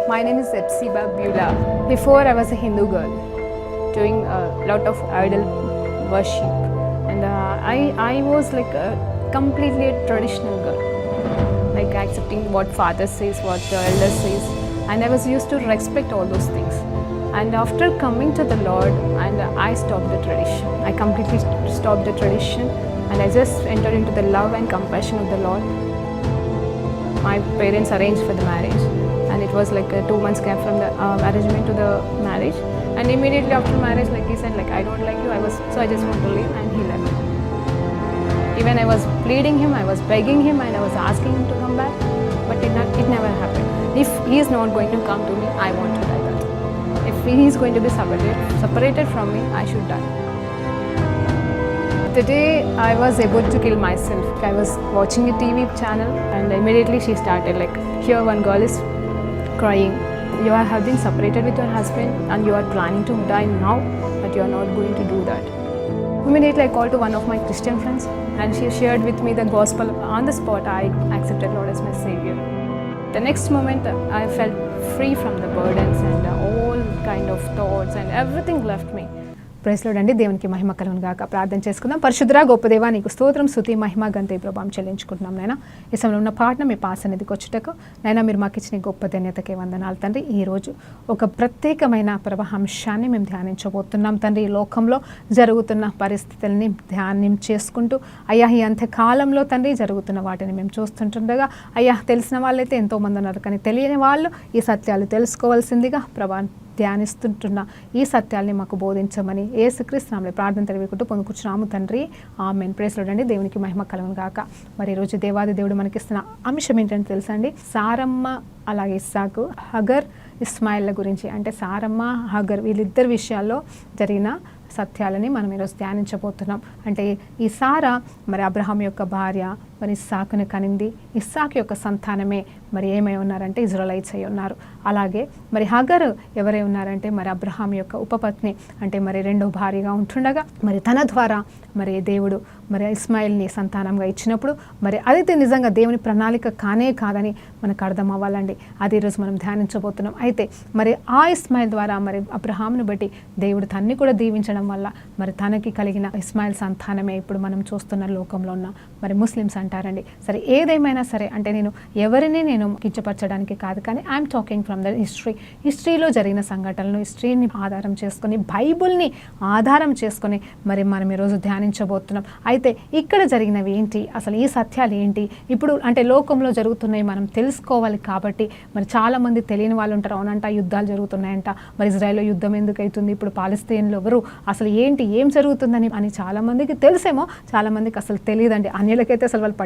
My name is Epsiba Beulah. Before I was a Hindu girl doing a lot of idol worship, and I was like a completely a traditional girl, like accepting what father says, what the elder says, and I was used to respect all those things. And after coming to the Lord, and I stopped the tradition. I completely stopped the tradition, and I just entered into the love and compassion of the Lord. My parents arranged for the marriage, and it was like a 2 months gap from the arrangement to the marriage. And immediately after marriage, like he said, like I don't like you. I just want to leave, and he left. Even I was pleading him, I was begging him, and I was asking him to come back, but it never happened. If he is not going to come to me, I want to die. That if he is going to be separated from me, I should die. The day I was about to kill myself, I was watching a TV channel, and immediately she started like, here one girl is crying. You have been separated with your husband and you are planning to die now, but you are not going to do that. Immediately I called to one of my Christian friends, and she shared with me the gospel. On the spot, I accepted Lord as my Savior. The next moment, I felt free from the burdens and all kind of thoughts, and everything left me. Praise Lord అండి. దేవునికి మహిమ కలుగును గాక. ప్రార్థన చేసుకుందాం. పరిశుద్ధుడా గొప్ప దేవా, నీకు స్తోత్రం, స్తుతి, మహిమ, ఘనత, ప్రభావం చెల్లించుకుంటున్నాం నాయన. ఈ సమయంలో ఉన్న పాటను మీ పాసన్నిధికి వచ్చుటకు నాయన మీరు మాకు ఇచ్చిన గొప్ప ధన్యతకే వందనాలు తండ్రి. ఈరోజు ఒక ప్రత్యేకమైన అంశాన్ని మేము ధ్యానించబోతున్నాం తండ్రి. ఈ లోకంలో జరుగుతున్న పరిస్థితుల్ని ధ్యానం చేసుకుంటూ అయ్యా ఈ అంత్యకాలంలో తండ్రి జరుగుతున్న వాటిని మేము చూస్తుంటుండగా అయ్యా తెలిసిన వాళ్ళైతే ఎంతోమంది ఉన్నారు, కానీ తెలియని వాళ్ళు ఈ సత్యాలు తెలుసుకోవాల్సిందిగా ప్రభా ధ్యానిస్తుంటున్న ఈ సత్యాల్ని మాకు బోధించమని యేసుక్రీస్తు నామములో ప్రార్థన తెలియకుంటూ పొందుకుచున్నాము తండ్రి. ఆమేన్. ప్రైజ్ లార్డ్ అండి. దేవునికి మహిమ కలుగును గాక. మరి ఈరోజు దేవాది దేవుడు మనకిస్తున్న అంశం ఏంటంటే తెలుసా అండి, సారమ్మ అలాగే ఇస్సాకు, హగర్ ఇస్మాయిల్ల గురించి. అంటే సారమ్మ హగర్ వీళ్ళిద్దరి విషయాల్లో జరిగిన సత్యాలని మనం ఈరోజు ధ్యానించబోతున్నాం. అంటే ఈ సారా మరి అబ్రహాం యొక్క భార్య, మరి ఇస్సాకుని కనింది. ఇస్సాకు యొక్క సంతానమే మరి ఏమై ఉన్నారంటే ఇజ్రాయెలైట్స్ అయి ఉన్నారు. అలాగే మరి హగర్ ఎవరై ఉన్నారంటే మరి అబ్రహాం యొక్క ఉపపత్ని, అంటే మరి రెండో భార్యగా ఉంటుండగా మరి తన ద్వారా మరి దేవుడు మరి ఇస్మాయిల్ని సంతానంగా ఇచ్చినప్పుడు మరి అది నిజంగా దేవుని ప్రణాళిక కానే కాదని మనకు అర్థం అవ్వాలండి. అది ఈరోజు మనం ధ్యానించబోతున్నాం. అయితే మరి ఆ ఇస్మాయిల్ ద్వారా మరి అబ్రహాంను బట్టి దేవుడు తన్ని కూడా దీవించడం వల్ల మరి తనకి కలిగిన ఇస్మాయిల్ సంతానమే ఇప్పుడు మనం చూస్తున్న లోకంలో ఉన్న మరి ముస్లిమ్స్ అంటారండి. సరే ఏదేమైనా సరే, అంటే నేను ఎవరిని నేను కించపరచడానికి కాదు, కానీ ఐఎమ్ టాకింగ్ ఫ్రమ్ ద హిస్టరీలో జరిగిన సంఘటనలు, హిస్టరీని ఆధారం చేసుకొని, బైబుల్ని ఆధారం చేసుకొని మరి మనం ఈరోజు ధ్యానించబోతున్నాం. అయితే ఇక్కడ జరిగినవి ఏంటి, అసలు ఈ సత్యాలు ఏంటి, ఇప్పుడు అంటే లోకంలో జరుగుతున్నాయి మనం తెలుసుకోవాలి. కాబట్టి మరి చాలామంది తెలియని వాళ్ళు ఉంటారు. అవునంట యుద్ధాలు జరుగుతున్నాయంట, మరి ఇజ్రాయెల్లో యుద్ధం ఎందుకు అవుతుంది, ఇప్పుడు పాలస్తీన్లో ఎవరు, అసలు ఏంటి ఏం జరుగుతుందని అని చాలామందికి తెలిసేమో, చాలామందికి అసలు తెలియదండి. అన్యులకైతే అసలు వాళ్ళు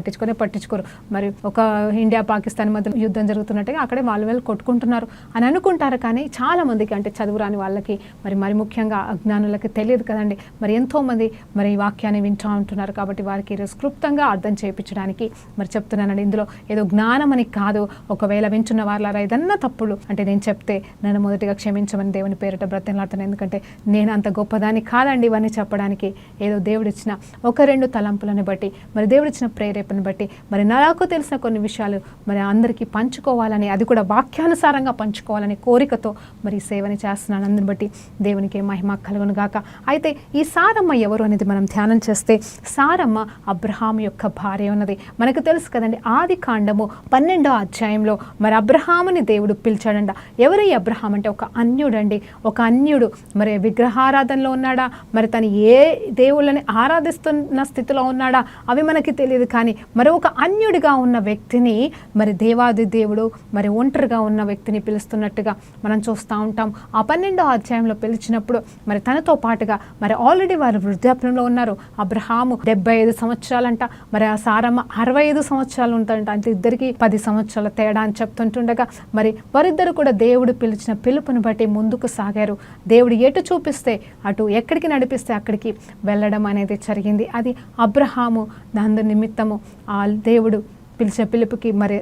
పట్టించుకోరు. మరి ఒక ఇండియా పాకిస్తాన్ మధ్య యుద్ధం జరుగుతున్నట్టుగా అక్కడే వాళ్ళు కొట్టుకుంటున్నారు అని అనుకుంటారు. కానీ చాలామందికి అంటే చదువు రాని వాళ్ళకి మరి ముఖ్యంగా అజ్ఞానులకి తెలియదు కదండి. మరి ఎంతోమంది మరి ఈ వాక్యాన్ని వింటూ ఉంటున్నారు. కాబట్టి వారికి ఈరోజు క్లుప్తంగా అర్థం చేయించడానికి మరి చెప్తున్నానండి. ఇందులో ఏదో జ్ఞానం అని కాదు. ఒకవేళ వింటున్న వాళ్ళ ఏదన్నా తప్పులు అంటే నేను చెప్తే నన్ను మొదటిగా క్షమించమని దేవుని పేరిట బ్రతిమలాడుతున్నాను. ఎందుకంటే నేను అంత గొప్పదాన్ని కాదండి ఇవన్నీ చెప్పడానికి. ఏదో దేవుడిచ్చిన ఒక రెండు తలంపులను బట్టి మరి దేవుడిచ్చిన ప్రేరేపణ బట్టి మరి నాకు తెలిసిన కొన్ని విషయాలు మరి అందరికీ పంచుకోవాలని, అది కూడా వాక్యానుసారంగా పంచుకోవాలని కోరికతో మరి సేవని చేస్తున్నాను. అందుని బట్టి దేవునికి మహిమ కలుగును గాక. అయితే ఈ సారమ్మ ఎవరు అనేది మనం ధ్యానం చేస్తే, సారమ్మ అబ్రహాం యొక్క భార్య ఉన్నది మనకు తెలుసు కదండి. ఆది కాండము 12వ అధ్యాయంలో మరి అబ్రహాముని దేవుడు పిలిచాడంట. ఎవరు ఈ అబ్రహాం అంటే ఒక అన్యుడండి. ఒక అన్యుడు మరి విగ్రహారాధనలో ఉన్నాడా, మరి తను ఏ దేవుళ్ళని ఆరాధిస్తున్న స్థితిలో ఉన్నాడా అవి మనకి తెలియదు. కానీ మరి ఒక అన్యుడిగా ఉన్న వ్యక్తిని మరి దేవాది దేవుడు మరి ఒంటరిగా ఉన్న వ్యక్తిని పిలుస్తున్నట్టుగా మనం చూస్తూ ఉంటాం. ఆ 12వ అధ్యాయంలో పిలిచినప్పుడు మరి తనతో పాటుగా మరి ఆల్రెడీ వారు వృద్ధాప్యంలో ఉన్నారు. అబ్రహాము 75 సంవత్సరాలంట, మరి ఆ సారమ్మ 65 సంవత్సరాలు ఉంటాయంట. అంటే ఇద్దరికి 10 సంవత్సరాల తేడా అని చెప్తుంటుండగా మరి వారిద్దరు కూడా దేవుడు పిలిచిన పిలుపుని బట్టి ముందుకు సాగారు. దేవుడు ఎటు చూపిస్తే అటు, ఎక్కడికి నడిపిస్తే అక్కడికి వెళ్ళడం అనేది జరిగింది. అది అబ్రహాము దాని నిమిత్తము ఆ దేవుడు పిలిచే పిలుపుకి మరి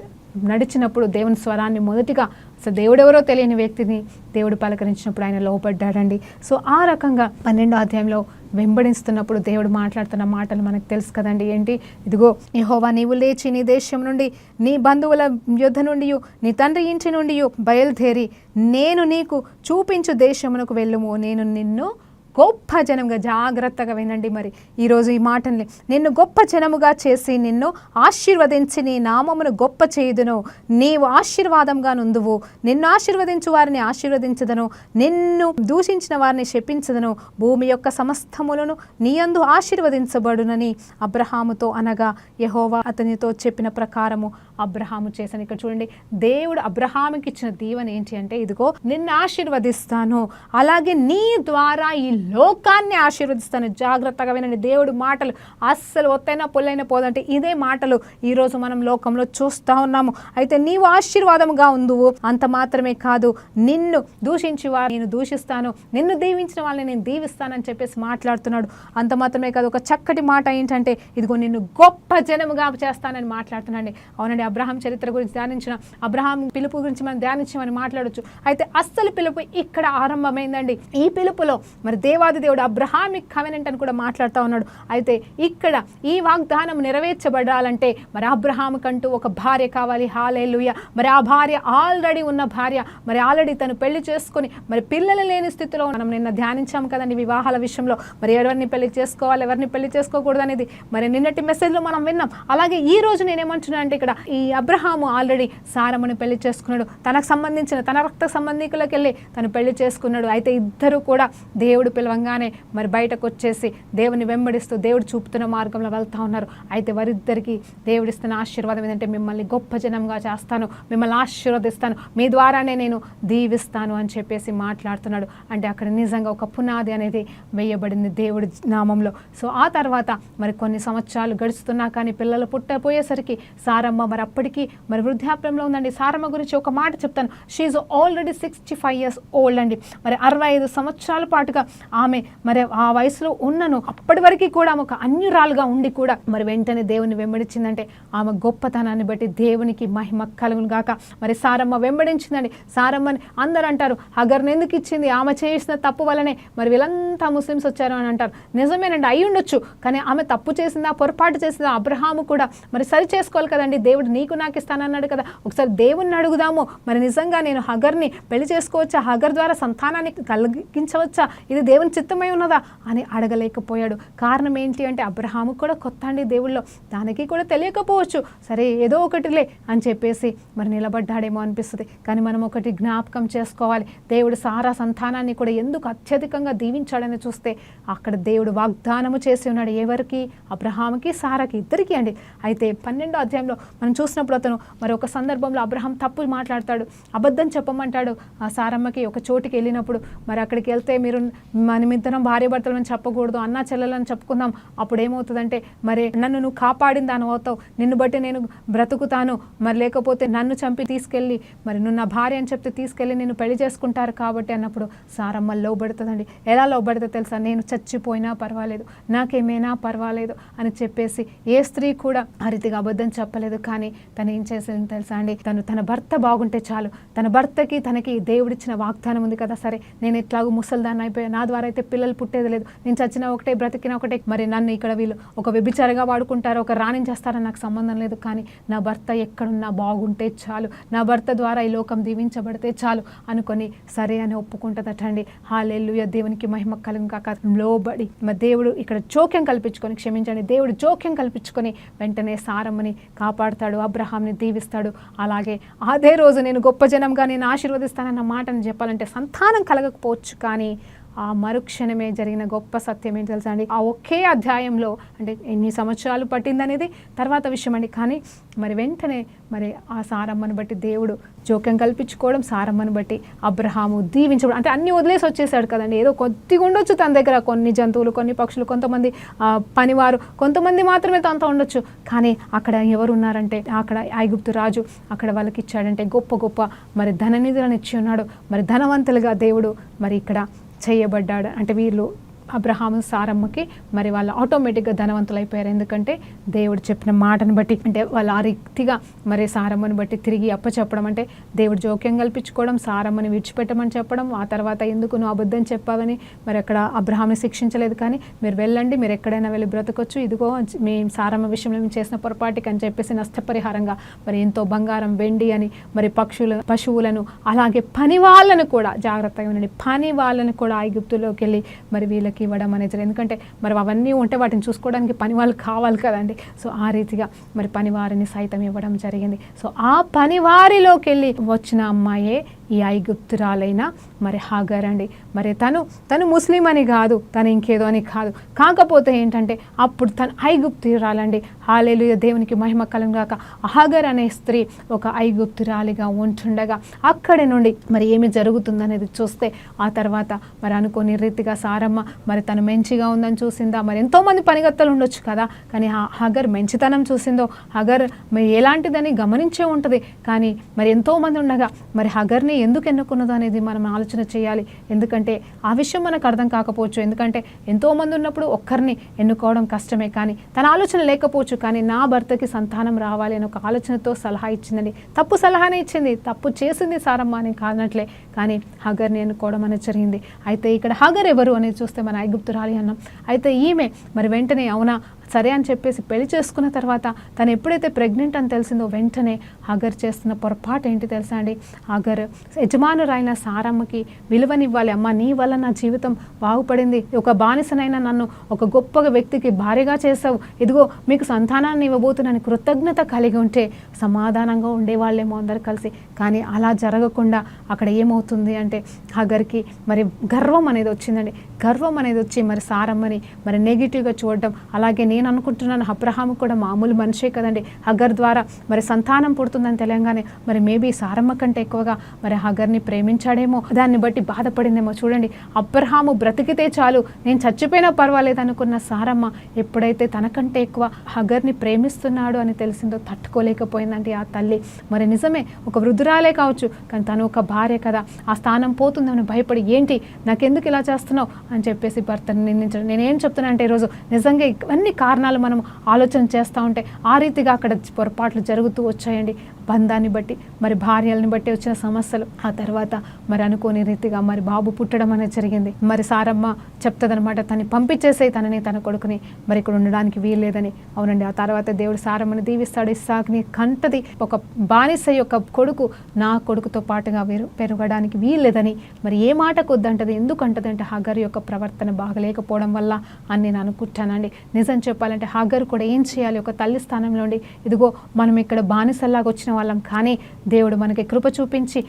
నడిచినప్పుడు దేవుని స్వరాన్ని మొదటిగా అసలు దేవుడెవరో తెలియని వ్యక్తిని దేవుడు పలకరించినప్పుడు ఆయన లోపడ్డాడండి. సో ఆ రకంగా 12వ అధ్యాయంలో వెంబడిస్తున్నప్పుడు దేవుడు మాట్లాడుతున్న మాటలు మనకు తెలుసు కదండి. ఏంటి? ఇదిగో యెహోవా, నీవు లేచి నీ దేశం నుండి, నీ బంధువుల యొద్ద నుండి, నీ తండ్రి ఇంటి నుండి బయలుదేరి నేను నీకు చూపించు దేశమునకు వెళ్ళుము. నేను నిన్ను గొప్ప జనముగా, జాగ్రత్తగా వినండి మరి ఈరోజు ఈ మాటల్ని, నిన్ను గొప్ప జనముగా చేసి నిన్ను ఆశీర్వదించి నీ నామమును గొప్ప చేయుదును. నీవు ఆశీర్వాదంగా నుందువు. నిన్ను ఆశీర్వదించు వారిని ఆశీర్వదించదను, నిన్ను దూషించిన వారిని శపించదను. భూమి యొక్క సమస్తములను నీ యందు ఆశీర్వదించబడునని అబ్రహాముతో అనగా యెహోవా అతనితో చెప్పిన ప్రకారము అబ్రహాము చేశాను. ఇక్కడ చూడండి, దేవుడు అబ్రహాముకి ఇచ్చిన దీవెన ఏంటి అంటే, ఇదిగో నిన్ను ఆశీర్వదిస్తాను, అలాగే నీ ద్వారా ఈ లోకాన్ని ఆశీర్వదిస్తాను. జాగ్రత్తగా వినండి, దేవుడు మాటలు అస్సలు ఒత్తైనా పొల్లైనా పోదంటే ఇదే మాటలు ఈరోజు మనం లోకంలో చూస్తూ ఉన్నాము. అయితే నీవు ఆశీర్వాదముగా ఉందువు, అంత మాత్రమే కాదు, నిన్ను దూషించి వారు నేను దూషిస్తాను, నిన్ను దీవించిన వాళ్ళని నేను దీవిస్తానని చెప్పేసి మాట్లాడుతున్నాడు. అంత మాత్రమే కాదు, ఒక చక్కటి మాట ఏంటంటే, ఇదిగో నిన్ను గొప్ప జనముగా చేస్తానని మాట్లాడుతున్నాండి. అవునండి, అబ్రహాం చరిత్ర గురించి ధ్యానించిన, అబ్రహాం పిలుపు గురించి మనం ధ్యానించమని మాట్లాడొచ్చు. అయితే అస్సలు పిలుపు ఇక్కడ ఆరంభమైందండి. ఈ పిలుపులో మరి దేవాది దేవుడు అబ్రహామిక్ కవెనెంట్ అని కూడా మాట్లాడుతూ ఉన్నాడు. అయితే ఇక్కడ ఈ వాగ్దానం నెరవేర్చబడాలంటే మరి అబ్రహాముకంటూ ఒక భార్య కావాలి. హల్లెలూయా. మరి ఆ భార్య ఆల్రెడీ ఉన్న భార్య, మరి ఆల్రెడీ తను పెళ్లి చేసుకొని మరి పిల్లలు లేని స్థితిలో మనం నిన్న ధ్యానించాం కదండి వివాహాల విషయంలో. మరి ఎవరిని పెళ్లి చేసుకోవాలి, ఎవరిని పెళ్లి చేసుకోకూడదు అనేది మరి నిన్నటి మెసేజ్లో మనం విన్నాం. అలాగే ఈ రోజు నేనేమంటున్నా అంటే, ఇక్కడ ఈ అబ్రహాము ఆల్రెడీ సారమ్మని పెళ్లి చేసుకున్నాడు. తనకు సంబంధించిన తన రక్త సంబంధికులకు వెళ్ళి తను పెళ్లి చేసుకున్నాడు. అయితే ఇద్దరు కూడా దేవుడు పిలవంగానే మరి బయటకు వచ్చేసి దేవుని వెంబడిస్తూ దేవుడు చూపుతున్న మార్గంలో వెళ్తూ ఉన్నారు. అయితే వారిద్దరికి దేవుడిస్తున్న ఆశీర్వాదం ఏంటంటే, మిమ్మల్ని గొప్ప జనంగా చేస్తాను, మిమ్మల్ని ఆశీర్వదిస్తాను, మీ ద్వారానే నేను దీవిస్తాను అని చెప్పేసి మాట్లాడుతున్నాడు. అంటే అక్కడ నిజంగా ఒక పునాది అనేది వేయబడింది దేవుడి నామంలో. సో ఆ తర్వాత మరి కొన్ని సంవత్సరాలు గడుస్తున్నా కానీ పిల్లలు పుట్టపోయేసరికి సారమ్మ మరి అప్పటికి మరి వృద్ధాప్యంలో ఉందండి. సారమ్మ గురించి ఒక మాట చెప్తాను. షీఈ్ ఆల్రెడీ 65 years ఓల్డ్ అండి. మరి 65 సంవత్సరాల పాటుగా ఆమె మరి ఆ వయసులో ఉన్నను. అప్పటి వరకు కూడా ఆమె ఒక అన్యురాలుగా ఉండి కూడా మరి వెంటనే దేవుని వెంబడించిందంటే ఆమె గొప్పతనాన్ని బట్టి దేవునికి మహిమ కలుగును గాక. మరి సారమ్మ వెంబడించిందండి. సారమ్మని అందరూ అంటారు, హగర్ని ఎందుకు ఇచ్చింది, ఆమె చేసిన తప్పు వల్లనే మరి వీళ్ళంతా ముస్లిమ్స్ వచ్చారు అని అంటారు. నిజమేనండి, అయి ఉండొచ్చు. కానీ ఆమె తప్పు చేసిందా, పొరపాటు చేసిందా, అబ్రహాము కూడా మరి సరి చేసుకోవాలి కదండి. దేవుడు నీకు నాకు ఇస్తానన్నాడు కదా, ఒకసారి దేవుణ్ణి అడుగుదాము. మరి నిజంగా నేను హగర్ని పెళ్లి చేసుకోవచ్చా, హగర్ ద్వారా సంతానాన్ని కలిగించవచ్చా, ఇది దేవుని చిత్తమై ఉన్నదా అని అడగలేకపోయాడు. కారణం ఏంటి అంటే, అబ్రహాము కూడా కొత్త అండి దేవుళ్ళో, దానికి కూడా తెలియకపోవచ్చు. సరే ఏదో ఒకటిలే అని చెప్పేసి మరి నిలబడ్డాడేమో అనిపిస్తుంది. కానీ మనం ఒకటి జ్ఞాపకం చేసుకోవాలి, దేవుడు సారా సంతానాన్ని కూడా ఎందుకు అత్యధికంగా దీవించాడని చూస్తే అక్కడ దేవుడు వాగ్దానము చేసి ఉన్నాడు. ఎవరికి? అబ్రహాముకి, సారాకి, ఇద్దరికి అండి. అయితే 12వ అధ్యాయంలో మనం చూసినప్పుడు అతను మరి ఒక సందర్భంలో అబ్రహాం తప్పు మాట్లాడతాడు, అబద్ధం చెప్పమంటాడు. ఆ సారమ్మకి ఒక చోటుకి వెళ్ళినప్పుడు మరి అక్కడికి వెళ్తే మీరు మనమిద్దరం భార్య భర్తలను చెప్పకూడదు, అన్నా చెల్లెలని చెప్పుకుందాం. అప్పుడు ఏమవుతుందంటే, మరి నన్ను నువ్వు కాపాడింది దాని అవుతావు, నిన్ను బట్టి నేను బ్రతుకుతాను, మరి లేకపోతే నన్ను చంపి తీసుకెళ్ళి మరి నువ్వు నా భార్య అని చెప్తే తీసుకెళ్ళి నిన్ను పెళ్లి చేసుకుంటారు కాబట్టి అన్నప్పుడు సారమ్మ లోబడుతుందండి. ఎలా లోబడితే తెలుసా, నేను చచ్చిపోయినా పర్వాలేదు, నాకేమైనా పర్వాలేదు అని చెప్పేసి ఏ స్త్రీ కూడా ఆ రీతిగా అబద్ధం చెప్పలేదు. కానీ తను ఏం చేసింది తెలుసా అండి, తన భర్త బాగుంటే చాలు, తన భర్తకి తనకి దేవుడిచ్చిన వాగ్దానం ఉంది కదా, సరే నేను ఎట్లాగూ ముసల్దాన్ని అయిపోయా, నా ద్వారా అయితే పిల్లలు పుట్టేది లేదు, నేను చచ్చినా ఒకటే బ్రతికినా ఒకటే, మరి నన్ను ఇక్కడ వీళ్ళు ఒక వ్యభిచారిగా వాడుకుంటారు, ఒక రాణించేస్తారని నాకు సంబంధం లేదు, కానీ నా భర్త ఎక్కడున్నా బాగుంటే చాలు, నా భర్త ద్వారా ఈ లోకం దీవించబడితే చాలు అనుకొని సరే అని ఒప్పుకుంటుందటండి. హల్లెలూయా, దేవునికి మహిమ కలుగును గాక. లోబడి మరి దేవుడు ఇక్కడ జోక్యం కల్పించుకొని, క్షమించండి, దేవుడు జోక్యం కల్పించుకొని వెంటనే సారమ్మని కాపాడుతాడు, అబ్రహాంని దీవిస్తాడు. అలాగే అదే రోజు నేను గొప్ప జనంగా నేను ఆశీర్వదిస్తానన్న మాటను చెప్పాలంటే సంతానం కలగకపోవచ్చు, కానీ ఆ మరుక్షణమే జరిగిన గొప్ప సత్యం ఏంటి తెలుసా అండి, ఆ ఒకే అధ్యాయంలో, అంటే ఎన్ని సంవత్సరాలు పట్టిందనేది తర్వాత విషయం అండి, కానీ మరి వెంటనే మరి ఆ సారమ్మను బట్టి దేవుడు జోక్యం కల్పించుకోవడం, సారమ్మను బట్టి అబ్రహాము దీవించడం, అంటే అన్ని వదిలేసి వచ్చేసాడు కదండి. ఏదో కొద్దిగా ఉండొచ్చు తన దగ్గర, కొన్ని జంతువులు, కొన్ని పక్షులు, కొంతమంది పనివారు, కొంతమంది మాత్రమే తనతో ఉండొచ్చు, కానీ అక్కడ ఎవరు ఉన్నారంటే అక్కడ ఐగుప్తు రాజు అక్కడ వాళ్ళకి ఇచ్చాడంటే గొప్ప గొప్ప మరి ధననిధులను ఇచ్చి ఉన్నాడు. మరి ధనవంతులుగా దేవుడు మరి ఇక్కడ చేయబడ్డాడు. అంటే వీళ్ళు అబ్రహాము సారమ్మకి మరి వాళ్ళు ఆటోమేటిక్గా ధనవంతులు అయిపోయారు. ఎందుకంటే దేవుడు చెప్పిన మాటను బట్టి, అంటే వాళ్ళు ఆ రీతిగా మరి సారమ్మని బట్టి తిరిగి అప్పచెప్పడం, అంటే దేవుడు జోక్యం కల్పించుకోవడం, సారమ్మని విడిచిపెట్టమని చెప్పడం, ఆ తర్వాత ఎందుకు నువ్వు అబద్ధం చెప్పావని మరి అక్కడ అబ్రహాంని శిక్షించలేదు, కానీ మీరు వెళ్ళండి, మీరు ఎక్కడైనా వెళ్ళి బ్రతకొచ్చు, ఇదిగో మేము సారమ్మ విషయంలో మేము చేసిన పొరపాటుకి అని చెప్పేసి నష్టపరిహారంగా మరి ఎంతో బంగారం, వెండి అని మరి పశువులను అలాగే పని వాళ్ళను కూడా, జాగ్రత్తగా ఉండండి, పని వాళ్ళను కూడా ఐగుప్తులోకి వెళ్ళి మరి వీళ్ళకి ఇవ్వడం అనేది. ఎందుకంటే మరి అవన్నీ ఉంటే వాటిని చూసుకోవడానికి పని వాళ్ళు కావాలి కదండి. సో ఆ రీతిగా మరి పనివారిని సైతం ఇవ్వడం జరిగింది. సో ఆ పనివారిలోకి వెళ్ళి వచ్చిన అమ్మాయే ఈ ఐగుప్తురాలైన మరి హాగర్ అండి. మరి తను ముస్లిం అని కాదు, తను ఇంకేదో అని కాదు, కాకపోతే ఏంటంటే అప్పుడు తను ఐగుప్తురాలండి. హల్లెలూయా, దేవునికి మహిమ కలుగుగాక. హాగర్ అనే స్త్రీ ఒక ఐగుప్తురాలిగా ఉంటుండగా అక్కడి నుండి మరి ఏమి జరుగుతుందనేది చూస్తే, ఆ తర్వాత మరి అనుకోని రీతిగా సారమ్మ మరి తను మంచిగా ఉందని చూసిందా, మరి ఎంతోమంది పనిగత్తలు ఉండొచ్చు కదా, కానీ హాగర్ మంచితనం చూసిందో, హాగర్ మరి ఎలాంటిదని గమనించే ఉంటుంది. కానీ మరి ఎంతోమంది ఉండగా మరి హాగర్ని ఎందుకు ఎన్నుకున్నదో అనేది మనం ఆలోచన చేయాలి. ఎందుకంటే ఆ విషయం మనకు అర్థం కాకపోవచ్చు, ఎందుకంటే ఎంతోమంది ఉన్నప్పుడు ఒక్కరిని ఎన్నుకోవడం కష్టమే, కానీ తన ఆలోచన లేకపోవచ్చు, కానీ నా భర్తకి సంతానం రావాలి అని ఒక ఆలోచనతో సలహా ఇచ్చిందని. తప్పు సలహానే ఇచ్చింది, తప్పు చేసింది సారమ్మ అని కానట్లే, కానీ హాగర్ని ఎన్నుకోవడం అనేది జరిగింది. అయితే ఇక్కడ హాగర్ ఎవరు అనేది చూస్తే మన ఐగుప్తురాలి అన్నాం. అయితే ఈమె మరి వెంటనే అవునా సరే అని చెప్పేసి పెళ్లి చేసుకున్న తర్వాత తను ఎప్పుడైతే ప్రెగ్నెంట్ అని తెలిసిందో వెంటనే హాగర్ చేస్తున్న పొరపాటు ఏంటి తెలుసా అండి? హాగర్ యజమానురాయిన సారమ్మకి విలువనివ్వాలి. అమ్మ, నీ వల్ల నా జీవితం బాగుపడింది, ఒక బానిసనైనా నన్ను ఒక గొప్ప వ్యక్తికి భార్యగా చేసావు, ఇదిగో మీకు సంతానాన్ని ఇవ్వబోతున్నాను కృతజ్ఞత కలిగి ఉంటే సమాధానంగా ఉండేవాళ్ళేమో అందరు కలిసి. కానీ అలా జరగకుండా అక్కడ ఏమవుతుంది అంటే హాగర్కి మరి గర్వం అనేది వచ్చిందండి. గర్వం అనేది వచ్చి మరి సారమ్మని మరి నెగిటివ్గా చూడడం. అలాగే నేను అనుకుంటున్నాను అబ్రహాము కూడా మామూలు మనిషే కదండి, హాగర్ ద్వారా మరి సంతానం పుడుతుందని తెలియగానే మరి మేబీ సారమ్మ కంటే ఎక్కువగా మరి హాగర్ని ప్రేమించాడేమో, దాన్ని బట్టి బాధపడిందేమో. చూడండి, అబ్రహాము బ్రతికితే చాలు, నేను చచ్చిపోయినా పర్వాలేదు అనుకున్న సారమ్మ ఎప్పుడైతే తనకంటే ఎక్కువ హాగర్ని ప్రేమిస్తున్నాడు అని తెలిసిందో తట్టుకోలేకపోయిందండి ఆ తల్లి. మరి నిజమే, ఒక వృద్ధురాలే కావచ్చు, కానీ తను ఒక భార్య కదా, ఆ స్థానం పోతుందని భయపడి ఏంటి నాకెందుకు ఇలా చేస్తున్నావు అని చెప్పేసి భర్తను నిందించడం. నేనేం చెప్తున్నా అంటే ఈరోజు నిజంగా ఇవన్నీ కారణాలు మనం ఆలోచన చేస్తూ ఉంటే ఆ రీతిగా అక్కడ పొరపాట్లు జరుగుతూ వచ్చాయండి. బంధాన్ని బట్టి మరి భార్యలని బట్టి వచ్చిన సమస్యలు, ఆ తర్వాత మరి అనుకోని రీతిగా మరి బాబు పుట్టడం అనేది జరిగింది. మరి సారమ్మ చెప్తుందనమాట, తను పంపించేసేయి తనని, తన కొడుకుని, మరి ఇక్కడ ఉండడానికి వీల్లేదని. అవునండి, ఆ తర్వాత దేవుడు సారమ్మని దీవిస్తాడు. ఇస్సాకుని కంటది ఒక బానిస యొక్క కొడుకు నా కొడుకుతో పాటుగా పెరగడానికి వీల్లేదని. మరి ఏ మాట కొద్దంటది, ఎందుకు అంటది అంటే హాగర్ యొక్క ప్రవర్తన బాగలేకపోవడం వల్ల అని నేను అనుకుంటానండి. నిజం చెప్పాలంటే హాగర్ కూడా ఏం చేయాలి, ఒక తల్లి స్థానంలో ఉండి ఇదిగో మనం ఇక్కడ బానిసల్లాగా వచ్చిన వాళ్ళం, కానీ దేవుడు మనకి కృప చూపించి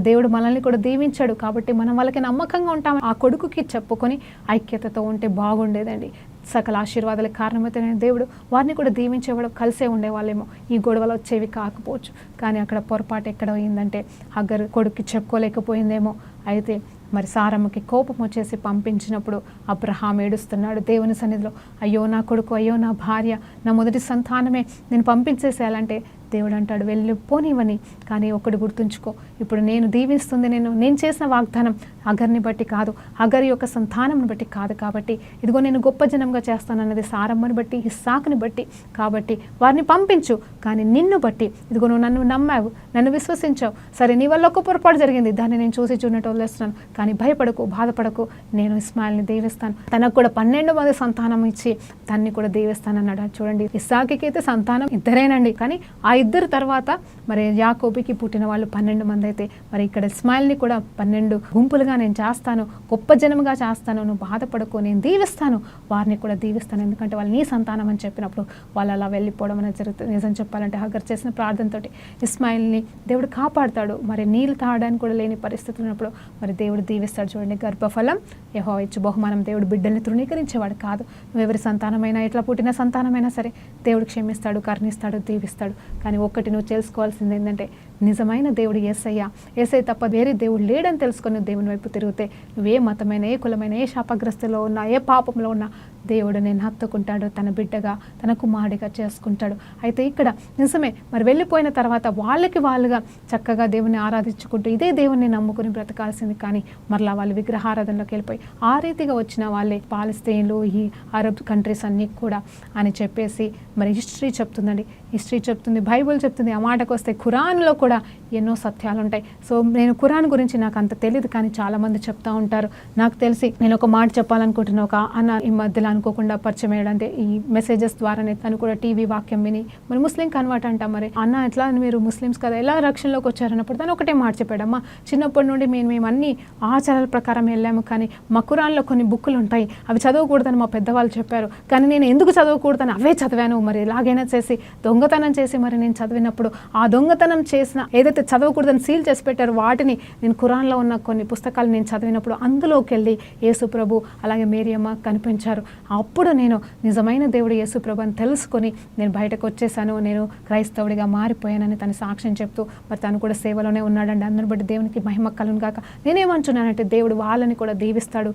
దేవుడు మనల్ని కూడా దీవించాడు కాబట్టి మనం వాళ్ళకి నమ్మకంగా ఉంటాం. ఆ కొడుకుకి చెప్పుకొని ఐక్యతతో ఉంటే బాగుండేదండి. సకల ఆశీర్వాదాలకు కారణమైతే దేవుడు వారిని కూడా దీవించేవాడు, కలిసే ఉండేవాళ్ళేమో, ఈ గొడవలు వచ్చేవి కాకపోవచ్చు. కానీ అక్కడ పొరపాటు ఎక్కడ అయిందంటే హాగర్ కొడుక్కి చెప్పుకోలేకపోయిందేమో. అయితే మరి సారమ్మకి కోపం వచ్చేసి పంపించినప్పుడు అబ్రహాం ఏడుస్తున్నాడు దేవుని సన్నిధిలో, అయ్యో నా కొడుకు, అయ్యో నా భార్య, నా మొదటి సంతానమే నేను పంపించేసేయాలంటే దేవుడు అంటాడు వెళ్ళిపోనివని. కానీ ఒకటి గుర్తుంచుకో, ఇప్పుడు నేను దీవిస్తుంది నేను చేసిన వాగ్దానం హాగర్ని బట్టి కాదు, హాగర్ యొక్క సంతానంని బట్టి కాదు. కాబట్టి ఇదిగో నేను గొప్ప జనంగా చేస్తానన్నది సారమ్మని బట్టి, ఇస్సాకుని బట్టి. కాబట్టి వారిని పంపించు, కానీ నిన్ను బట్టి, ఇదిగో నువ్వు నన్ను నమ్మావు, నన్ను విశ్వసించావు, సరే నీ వల్ల ఒక పొరపాటు జరిగింది, దాన్ని నేను చూసి చూడటం వదిలేస్తున్నాను, కానీ భయపడకు, బాధపడకు, నేను ఇస్మాయిల్ని దీవిస్తాను. తనకు కూడా 12 మంది సంతానం ఇచ్చి తన్ని కూడా దీవిస్తానన్నాడు. చూడండి, ఇస్సాకుకి అయితే సంతానం ఇద్దరేనండి, కానీ ఆ ఇద్దరు తర్వాత మరి యాకోబుకి పుట్టిన వాళ్ళు 12 మంది అయితే మరి ఇక్కడ ఇస్మాయిల్ని కూడా 12 గుంపులుగా నేను చేస్తాను, గొప్ప జనముగా చేస్తాను, నువ్వు బాధపడకు, నేను దీవిస్తాను, వారిని కూడా దీవిస్తాను, ఎందుకంటే వాళ్ళు నీ సంతానం అని చెప్పినప్పుడు వాళ్ళు అలా వెళ్ళిపోవడం అనేది జరుగుతుంది. నిజం చెప్పాలంటే హాగర్ చేసిన ప్రార్థనతోటి ఇస్మాయిల్ని దేవుడు కాపాడుతాడు. మరి నీళ్ళు తాగడానికి కూడా లేని పరిస్థితి ఉన్నప్పుడు మరి దేవుడు దీవిస్తాడు. చూడండి, గర్భఫలం యెహోవా ఇచ్చు బహుమానం. దేవుడు బిడ్డల్ని తృణీకరించేవాడు కాదు. నువ్వు ఎవరి సంతానమైనా, ఎట్లా పుట్టిన సంతానమైనా సరే దేవుడు క్షమిస్తాడు, కరుణిస్తాడు, దీవిస్తాడు. కానీ ఒక్కటి నువ్వు తెలుసుకోవాల్సింది ఏంటంటే నిజమైన దేవుడు యేసయ్య, యేసయ్య తప్ప వేరే దేవుడు లేడని తెలుసుకొని దేవుని వైపు తిరిగితే నువ్వే మతమైన, ఏ కులమైన, ఏ శాపగ్రస్తలో ఉన్నా, ఏ పాపంలో ఉన్నా దేవుడు నేను హత్తుకుంటాడు, తన బిడ్డగా, తన కుమారుడిగా చేసుకుంటాడు. అయితే ఇక్కడ నిజమే, మరి వెళ్ళిపోయిన తర్వాత వాళ్ళుగా చక్కగా దేవుని ఆరాధించుకుంటూ ఇదే దేవుని నమ్ముకుని బ్రతకాల్సింది. కానీ మరలా వాళ్ళు విగ్రహారాధనలోకి వెళ్ళిపోయి ఆ రీతిగా వచ్చిన వాళ్ళే పాలస్తీన్లు, ఈ అరబ్ కంట్రీస్ అన్నీ కూడా అని చెప్పేసి మరి హిస్టరీ చెప్తుందండి. హిస్టరీ చెప్తుంది, బైబుల్ చెప్తుంది. ఆ మాటకు వస్తే ఖురాన్లో కూడా ఎన్నో సత్యాలు ఉంటాయి. సో నేను ఖురాన్ గురించి నాకు అంత తెలియదు, కానీ చాలామంది చెప్తూ ఉంటారు. నాకు తెలిసి నేను ఒక మాట చెప్పాలనుకుంటున్నా. ఒక అన్న ఈ మధ్యలో అనుకోకుండా పరిచయం అయ్యాడంటే ఈ మెసేజెస్ ద్వారానే తను కూడా టీవీ వాక్యం విని మరి ముస్లిం కన్వర్ట్ అంట. మరి అన్న ఎట్లా మీరు ముస్లిమ్స్ కదా, ఎలా రక్షణలోకి వచ్చారన్నప్పుడు తను ఒకటే మాట చెప్పాడమ్మా, చిన్నప్పటి నుండి మేము అన్ని ఆచారాల ప్రకారం వెళ్ళాము, కానీ మా ఖురాన్లో కొన్ని బుక్కులు ఉంటాయి, అవి చదవకూడదని మా పెద్దవాళ్ళు చెప్పారు. కానీ నేను ఎందుకు చదవకూడదని అవే చదివాను. మరి ఎలాగైనా చేసి దొంగతనం చేసి మరి నేను చదివినప్పుడు ఆ దొంగతనం చేసిన ఏదైతే చదవకూడదని సీల్ చేసి పెట్టారో వాటిని నేను ఖురాన్లో ఉన్న కొన్ని పుస్తకాలు నేను చదివినప్పుడు అందులోకి వెళ్ళి యేసు ప్రభు అలాగే మేరియమ్మ కనిపించారు. అప్పుడు నేను నిజమైన దేవుడు యేసు ప్రభు అని తెలుసుకొని నేను బయటకు వచ్చేసాను, నేను క్రైస్తవుడిగా మారిపోయానని తన సాక్ష్యం చెప్తూ మరి తను కూడా సేవలోనే ఉన్నాడండి. అందరిని బట్టి దేవునికి మహిమ కలుగును గాక. నేనేమంటున్నానంటే దేవుడు వాళ్ళని కూడా దీవిస్తాడు.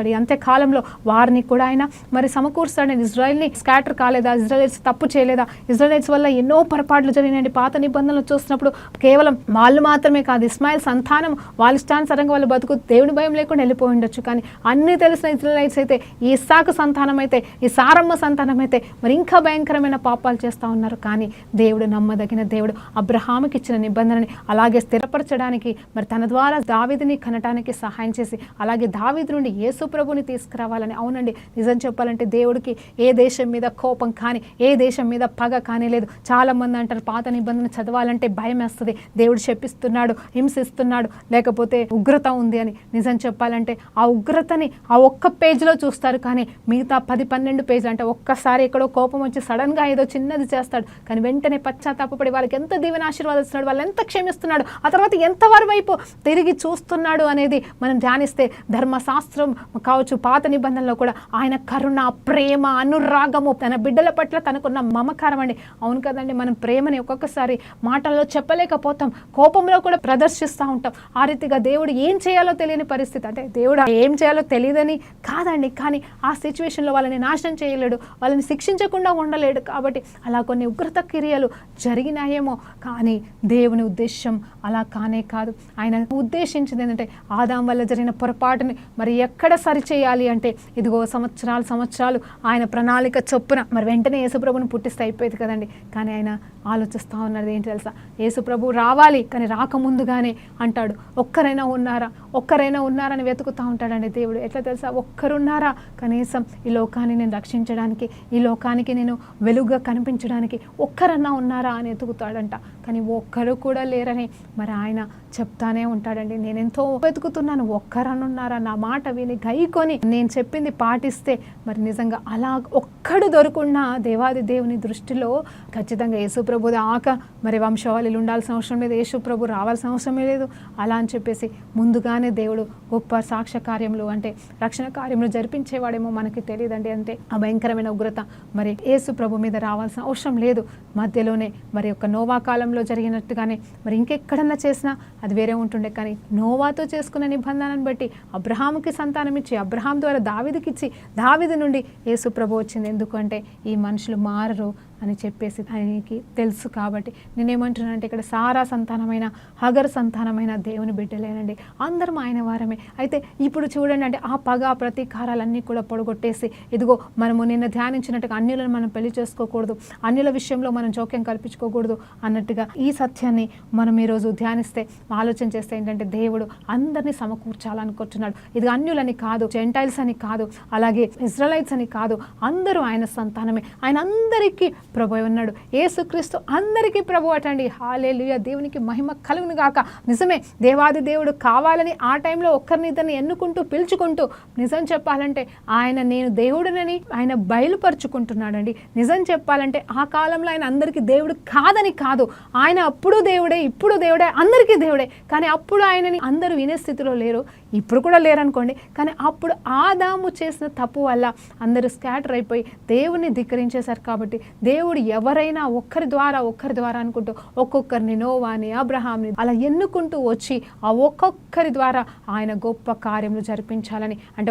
ఈ అంత్యకాలంలో వారిని కూడా ఆయన మరి సమకూరుస్తాడు. ఇజ్రాయెల్ని స్కాటర్ కాలేదా, ఇజ్రాయెల్స్ తప్పు చేయలేదా, ఇజ్రాయెల్స్ వల్ల ఎన్నో పొరపాట్లు జరిగినాయండి. పాత నిబంధనలు చూసినప్పుడు కేవలం వాళ్ళు మాత్రమే కాదు, ఇస్మాయిల్ సంతానం వాళ్ళ ఇష్టానుసారంగా వాళ్ళు బతుకు దేవుని భయం లేకుండా వెళ్ళిపోయి ఉండొచ్చు. కానీ అన్ని తెలిసిన ఇజ్రాయెల్స్ అయితే, ఈ ఇస్సాకు సంతానం అయితే, ఈ సారమ్మ సంతానం అయితే మరి ఇంకా భయంకరమైన పాపాలు చేస్తూ ఉన్నారు. కానీ దేవుడు నమ్మదగిన దేవుడు. అబ్రహాముకి ఇచ్చిన నిబంధనని అలాగే స్థిరపరచడానికి మరి తన ద్వారా దావీదుని కనటానికి సహాయం చేసి అలాగే దావీదు నుండి యేసు ప్రభుని తీసుకురావాలని. అవునండి, నిజం చెప్పాలంటే దేవుడికి ఏ దేశం మీద కోపం కానీ, ఏ దేశం మీద పగ కానీ లేదు. చాలా మంది అంటారు పాత నిబంధన చదవాలంటే భయం వేస్తుంది, దేవుడు శపిస్తున్నాడు, హింసిస్తున్నాడు, లేకపోతే ఉగ్రత ఉంది అని. నిజం చెప్పాలంటే ఆ ఉగ్రతని ఆ ఒక్క పేజీలో చూస్తారు, కానీ మిగతా 10-12 పేజీలు అంటే ఒక్కసారి ఎక్కడో కోపం వచ్చి సడన్గా ఏదో చిన్నది చేస్తాడు, కానీ వెంటనే పశ్చాత్తాపడి వాళ్ళకి ఎంత దీవెన ఆశీర్వాదిస్తున్నాడు, వాళ్ళు ఎంత క్షమిస్తున్నాడు, ఆ తర్వాత ఎంతవరకు వైపు తిరిగి చూస్తున్నాడు అనేది మనం ధ్యానిస్తే ధర్మశాస్త్రం కావచ్చు, పాత నిబంధనలో కూడా ఆయన కరుణ, ప్రేమ, అనురాగము, తన బిడ్డల పట్ల తనకున్న మమకారం అండి. అవును కదండి, మనం ప్రేమని ఒక్కొక్కసారి మాటల్లో చెప్పలేకపోతాం, కోపంలో కూడా ప్రదర్శిస్తూ ఉంటాం. ఆ రీతిగా దేవుడు ఏం చేయాలో తెలియని పరిస్థితి, అంటే దేవుడు ఏం చేయాలో తెలియదని కాదండి, కానీ ఆ సిచ్యువేషన్లో వాళ్ళని నాశనం చేయలేడు, వాళ్ళని శిక్షించకుండా ఉండలేడు. కాబట్టి అలా కొన్ని ఉగ్రత క్రియలు జరిగినాయేమో, కానీ దేవుని ఉద్దేశం అలా కానే కాదు. ఆయన ఉద్దేశించింది ఏంటంటే ఆదాం వల్ల జరిగిన పొరపాటుని మరి ఎక్కడ సరిచేయాలి అంటే ఇదిగో సంవత్సరాలు ఆయన ప్రణాళిక చొప్పున మరి వెంటనే యేసుప్రభుని పుట్టిస్తే అయిపోయేది కదండి. కానీ ఆయన ఆలోచిస్తూ ఉన్నది ఏంటి తెలుసా, యేసుప్రభు రావాలి, కానీ రాకముందుగానే అంటాడు ఒక్కరైనా ఉన్నారని వెతుకుతూ ఉంటాడండి దేవుడు. ఎట్లా తెలుసా, ఒక్కరున్నారా కనీసం ఈ లోకాన్ని నేను రక్షించడానికి, ఈ లోకానికి నేను వెలుగుగా కనిపించడానికి ఒక్కరన్నా ఉన్నారా అని వెతుకుతాడంట. కానీ ఒక్కరు కూడా లేరని మరి ఆయన చెప్తానే ఉంటాడండి. నేను ఎంతో వెతుకుతున్నాను, ఒక్కరన్నా ఉన్నారా, నా మాట విని గైకొని నేను చెప్పింది పాటిస్తే మరి నిజంగా అలా ఒక్కడు దొరుకున్నా దేవాది దేవుని దృష్టిలో ఖచ్చితంగా యేసుప్రభు దాకా మరి వంశవాళీలు ఉండాల్సిన అవసరం లేదు, యేసుప్రభు రావాల్సిన అవసరమే లేదు. అలా అని చెప్పేసి ముందుగానే దేవుడు గొప్ప సాక్ష్య కార్యములు అంటే రక్షణ కార్యములు జరిపించేవాడేమో మనకి తెలియదండి. అంటే ఆ భయంకరమైన ఉగ్రత మరి యేసుప్రభు మీద రావాల్సిన అవసరం లేదు. మధ్యలోనే మరి ఒక నోవా కాలంలో జరిగినట్టుగానే మరి ఇంకెక్కడన్నా చేసినా అది వేరే ఉంటుండే. కానీ నోవాతో చేసుకున్న నిబంధనను బట్టి అబ్రహాముకి సంతానం ఇచ్చి, అబ్రహాం ద్వారా దావీదుకి ఇచ్చి, దావీదు నుండి యేసు ప్రభు వచ్చింది. ఎందుకంటే ఈ మనుషులు మారరు అని చెప్పేసి ఆయనకి తెలుసు. కాబట్టి నేనేమంటున్నానంటే ఇక్కడ సారా సంతానమైన, హగర్ సంతానమైన దేవుని బిడ్డలేనండి, అందరం ఆయన వారమే. అయితే ఇప్పుడు చూడండి, అంటే ఆ పగ ప్రతీకారాలన్నీ కూడా పొడగొట్టేసి ఇదిగో మనము నిన్న ధ్యానించినట్టుగా అన్యులను మనం పెళ్లి చేసుకోకూడదు, అన్యుల విషయంలో మనం జోక్యం కల్పించుకోకూడదు అన్నట్టుగా ఈ సత్యాన్ని మనం ఈరోజు ధ్యానిస్తే, ఆలోచన చేస్తే ఏంటంటే దేవుడు అందరినీ సమకూర్చాలనుకుంటున్నాడు. ఇది అన్యులని కాదు, జెంటైల్స్ అని కాదు, అలాగే ఇజ్రాయెలైట్స్ అని కాదు, అందరూ ఆయన సంతానమే. ఆయన అందరికీ ప్రభు ఉన్నాడు. యేసుక్రీస్తు అందరికీ ప్రభు అటండి. హల్లెలూయా, దేవునికి మహిమ కలుగును గాక. నిజమే, దేవాది దేవుడు కావాలని ఆ టైంలో ఒక్కరినిద్దరిని ఎన్నుకుంటూ పిలుచుకుంటూ నిజం చెప్పాలంటే ఆయన నేను దేవుడినని ఆయన బయలుపరుచుకుంటున్నాడండి. నిజం చెప్పాలంటే ఆ కాలంలో ఆయన అందరికీ దేవుడు కాదని కాదు, ఆయన అప్పుడు దేవుడే, ఇప్పుడు దేవుడే, అందరికీ దేవుడే. కానీ అప్పుడు ఆయనని అందరూ వినే స్థితిలో లేరు, ఇప్పుడు కూడా లేరనుకోండి. కానీ అప్పుడు ఆదాము చేసిన తప్పు వల్ల అందరూ స్కాటర్ అయిపోయి దేవుని ధిక్కరించేశారు. కాబట్టి దేవుడు ఎవరైనా ఒక్కరి ద్వారా అనుకుంటూ ఒక్కొక్కరిని, నోవాని, అబ్రహాంని అలా ఎన్నుకుంటూ వచ్చి ఆ ఒక్కొక్కరి ద్వారా ఆయన గొప్ప కార్యములు జరిపించాలని, అంటే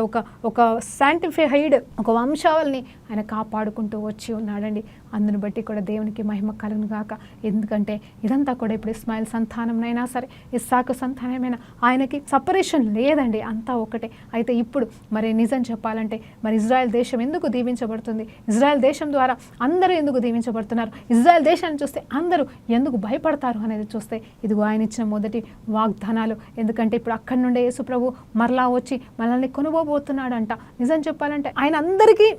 ఒక శాంటిఫైడ్ ఒక వంశావళిని ఆయన కాపాడుకుంటూ వచ్చి ఉన్నాడండి. అందుని బట్టి కూడా దేవునికి మహిమ కలుగును గాక. ఎందుకంటే ఇదంతా కూడా ఇప్పుడు ఇస్మాయిల్ సంతానంనైనా సరే, ఇస్సాకు సంతానమైనా ఆయనకి సపరేషన్ లేదండి, అంతా ఒకటే. అయితే ఇప్పుడు మరి నిజం చెప్పాలంటే మరి ఇజ్రాయెల్ దేశం ఎందుకు దీవించబడుతుంది, ఇజ్రాయెల్ దేశం ద్వారా అందరూ ఎందుకు దీవించబడుతున్నారు, ఇజ్రాయెల్ దేశాన్ని చూస్తే అందరూ ఎందుకు భయపడతారు అనేది చూస్తే ఇదిగో ఆయన ఇచ్చిన మొదటి వాగ్దానాలు. ఎందుకంటే ఇప్పుడు అక్కడి నుండే యేసు ప్రభు మరలా వచ్చి మనల్ని కొనుగోబోతున్నాడంట. నిజం చెప్పాలంటే ఆయన అందరికీ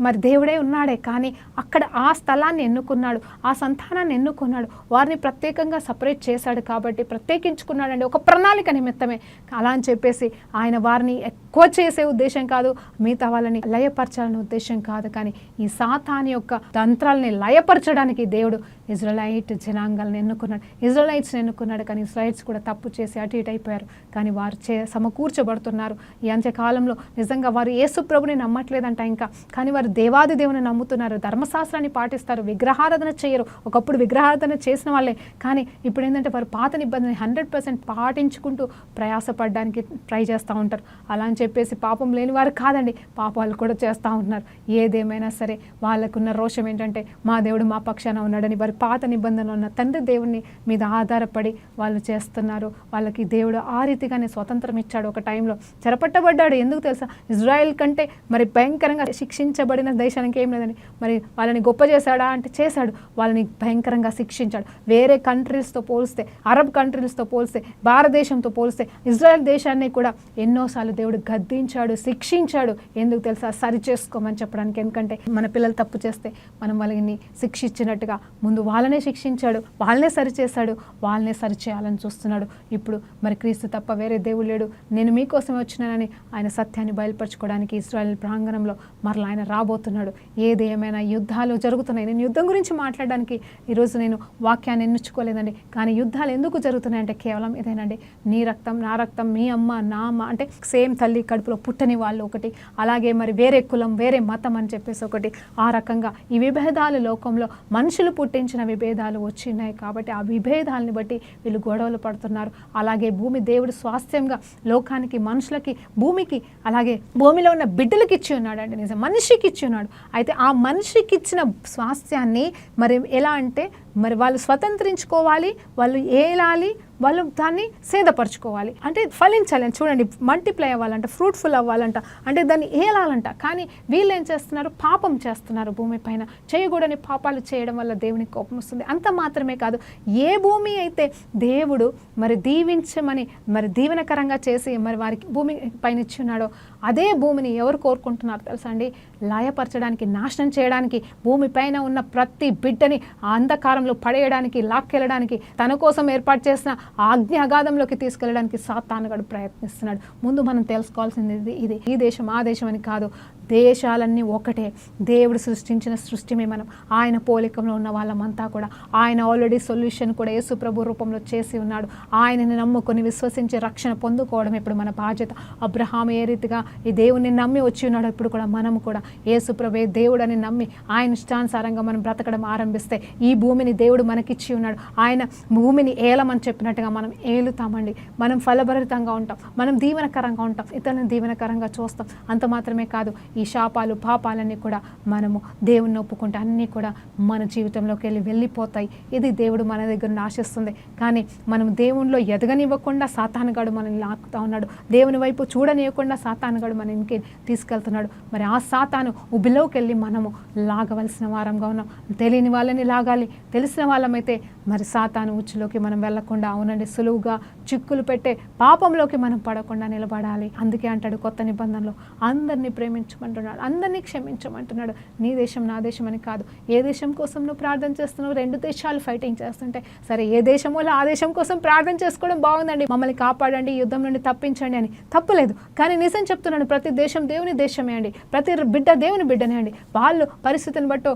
మరి దేవుడే ఉన్నాడే, కానీ అక్కడ ఆ స్థలాన్ని ఎన్నుకున్నాడు, ఆ సంతానాన్ని ఎన్నుకున్నాడు, వారిని ప్రత్యేకంగా సపరేట్ చేశాడు కాబట్టి ప్రత్యేకించుకున్నాడండి ఒక ప్రణాళిక నిమిత్తమే. అలా అని చెప్పేసి ఆయన వారిని ఎక్కువ చేసే ఉద్దేశం కాదు, మిగతా వాళ్ళని లయపరచాలనే ఉద్దేశం కాదు, కానీ ఈ సాతాను యొక్క తంత్రాలని లయపరచడానికి దేవుడు ఇజ్రాయెలైట్ జనాంగాలను ఎన్నుకున్నాడు, ఇజ్రాయెలైట్స్ని ఎన్నుకున్నాడు. కానీ ఇజ్రాయెల్స్ కూడా తప్పు చేసి అటు ఇటు అయిపోయారు, కానీ వారు సమకూర్చబడుతున్నారు. ఈ అంత్యకాలంలో నిజంగా వారు యేసు ప్రభుని నమ్మట్లేదంట ఇంకా, కానీ వారు దేవాది దేవుని నమ్ముతున్నారు, ధర్మశాస్త్రాన్ని పాటిస్తారు, విగ్రహారాధన చేయరు. ఒకప్పుడు విగ్రహారాధన చేసిన వాళ్ళే, కానీ ఇప్పుడు ఏంటంటే వారు పాత నిబంధనని 100% పాటించుకుంటూ ప్రయాసపడడానికి ట్రై చేస్తూ ఉంటారు. అలా అని చెప్పేసి పాపం లేని వారు కాదండి, పాపాలు కూడా చేస్తూ ఉన్నారు. ఏదేమైనా సరే వాళ్ళకున్న రోషం ఏంటంటే మా దేవుడు మా పక్షాన ఉన్నాడని, వారి పాత నిబంధనలు ఉన్న తండ్రి దేవుని మీద ఆధారపడి వాళ్ళు చేస్తున్నారు. వాళ్ళకి దేవుడు ఆ రీతిగానే స్వతంత్రం ఇచ్చాడు. ఒక టైంలో చెరపట్టబడ్డాడు. ఎందుకు తెలుసా? ఇజ్రాయెల్ కంటే మరి భయంకరంగా శిక్షించబడిన దేశానికి ఏం లేదండి. మరి వాళ్ళని గొప్ప చేశాడా అంటే చేశాడు, వాళ్ళని భయంకరంగా శిక్షించాడు. వేరే కంట్రీస్తో పోలిస్తే, అరబ్ కంట్రీస్తో పోలిస్తే, భారతదేశంతో పోలిస్తే ఇజ్రాయెల్ దేశాన్ని కూడా ఎన్నోసార్లు దేవుడు గద్దించాడు, శిక్షించాడు. ఎందుకు తెలుసా? సరి చేసుకోమని చెప్పడానికి. ఎందుకంటే మన పిల్లలు తప్పు చేస్తే మనం వాళ్ళని శిక్షించినట్టుగా ముందు వాళ్ళనే శిక్షించాడు, వాళ్ళనే సరిచేశాడు, వాళ్ళనే సరిచేయాలని చూస్తున్నాడు. ఇప్పుడు మరి క్రీస్తు తప్ప వేరే దేవుడు లేడు, నేను మీకోసమే వచ్చినానని ఆయన సత్యాన్ని బయలుపరచుకోవడానికి ఇశ్రాయేల్ ప్రాంగణంలో మరలా ఆయన రాబోతున్నాడు. ఏది ఏమైనా యుద్ధాలు జరుగుతున్నాయి. నేను యుద్ధం గురించి మాట్లాడడానికి ఈరోజు నేను వాక్యాన్ని ఎన్నుకోలేదండి, కానీ యుద్ధాలు ఎందుకు జరుగుతున్నాయంటే కేవలం ఇదేనండి. నీ రక్తం నా రక్తం, మీ అమ్మ నా అమ్మ, అంటే సేమ్ తల్లి కడుపులో పుట్టని వాళ్ళు ఒకటి, అలాగే మరి వేరే కులం వేరే మతం అని చెప్పేసి ఒకటి. ఆ రకంగా ఈ విభేదాలు లోకంలో మనుషులు పుట్టించిన విభేదాలు వచ్చినాయి కాబట్టి ఆ విభేదాలని బట్టి వీళ్ళు గొడవలు పడుతున్నారు. అలాగే భూమి దేవుడు స్వాస్థ్యంగా లోకానికి, మనుషులకి, భూమికి, అలాగే భూమిలో ఉన్న బిడ్డలకి ఇచ్చి ఉన్నాడండి. నిజం, మనిషికి ఇచ్చి ఉన్నాడు. అయితే ఆ మనిషికి ఇచ్చిన స్వాస్థ్యాన్ని మరి ఎలా అంటే మరి వాళ్ళు స్వతంత్రించుకోవాలి, వాళ్ళు ఏలాలి, వాళ్ళు దాన్ని సేదపరచుకోవాలి, అంటే ఫలించాలి. చూడండి, మల్టిప్లై అవ్వాలంట, ఫ్రూట్ఫుల్ అవ్వాలంట, అంటే దాన్ని ఏలాలంట. కానీ వీళ్ళు ఏం చేస్తున్నారు? పాపం చేస్తున్నారు. భూమి పైన చేయకూడని పాపాలు చేయడం వల్ల దేవునికి కోపం వస్తుంది. అంత మాత్రమే కాదు, ఏ భూమి అయితే దేవుడు మరి దీవించమని మరి దీవెనకరంగా చేసి మరి వారికి భూమి పైన ఇచ్చి ఉన్నాడో అదే భూమిని ఎవరు కోరుకుంటున్నారు తెలుసా అండి? లయపరచడానికి, నాశనం చేయడానికి, భూమి పైన ఉన్న ప్రతి బిడ్డని ఆ అంధకారంలో పడేయడానికి, లాక్కెళ్ళడానికి, తన కోసం ఏర్పాటు చేసిన ఆజ్ఞ అగాధంలోకి తీసుకెళ్ళడానికి సాతానుగాడు ప్రయత్నిస్తున్నాడు. ముందు మనం తెలుసుకోవాల్సింది ఇది. ఈ దేశం ఆ దేశం అని కాదు, దేశాలన్నీ ఒకటే. దేవుడు సృష్టించిన సృష్టిమే మనం. ఆయన పోలికలో ఉన్న వాళ్ళమంతా కూడా. ఆయన ఆల్రెడీ సొల్యూషన్ కూడా యేసు ప్రభు రూపంలో చేసి ఉన్నాడు. ఆయనని నమ్ముకొని విశ్వసించి రక్షణ పొందుకోవడం ఇప్పుడు మన బాధ్యత. అబ్రహాము ఏ రీతిగా ఈ దేవుణ్ణి నమ్మి వచ్చి ఉన్నాడు, ఇప్పుడు కూడా మనము కూడా యేసు ప్రభువే దేవుడని నమ్మి ఆయన ఇష్టానుసారంగా మనం బ్రతకడం ఆరంభిస్తే ఈ భూమిని దేవుడు మనకిచ్చి ఉన్నాడు. ఆయన భూమిని ఏలమని చెప్పినట్టుగా మనం ఏలుతామండి. మనం ఫలభరితంగా ఉంటాం, మనం దీవెనకరంగా ఉంటాం, ఇతరులను దీవెనకరంగా చూస్తాం. అంత మాత్రమే కాదు, ఈ శాపాలు పాపాలన్నీ కూడా మనము దేవుణ్ణి ఒప్పుకుంటే అన్నీ కూడా మన జీవితంలోకి వెళ్ళిపోతాయి. ఇది దేవుడు మన దగ్గర ఆశిస్తుంది. కానీ మనం దేవునిలో ఎదగనివ్వకుండా సాతానుగాడు మనల్ని లాక్కుతా ఉన్నాడు. దేవుని వైపు చూడనివ్వకుండా సాతానుగాడు మన ఇంటికి తీసుకెళ్తున్నాడు. మరి ఆ సాతాను ఉబిలోకి వెళ్ళి మనము లాగవలసిన వారంగా ఉన్నాం. తెలియని వాళ్ళని లాగాలి, తెలిసిన వాళ్ళమైతే మరి సాతాను ఉచ్చులోకి మనం వెళ్లకుండా, అవునండి, సులువుగా చిక్కులు పెట్టే పాపంలోకి మనం పడకుండా నిలబడాలి. అందుకే అంటాడు కొత్త నిబంధనలో, అందరినీ ప్రేమించమంటున్నాడు, అందరినీ క్షమించమంటున్నాడు. నీ దేశం నా దేశం అని కాదు. ఏ దేశం కోసం నువ్వు ప్రార్థన చేస్తున్నావు? 2 దేశాలు ఫైటింగ్ చేస్తుంటే సరే, ఏ దేశమో ఆ దేశం కోసం ప్రార్థన చేసుకోవడం బాగుందండి, మమ్మల్ని కాపాడండి, యుద్ధం నుండి తప్పించండి అని, తప్పులేదు. కానీ నిజం చెప్తున్నాడు, ప్రతి దేశం దేవుని దేశమే అండి, ప్రతి బిడ్డ దేవుని బిడ్డనే అండి. వాళ్ళు పరిస్థితిని బట్టి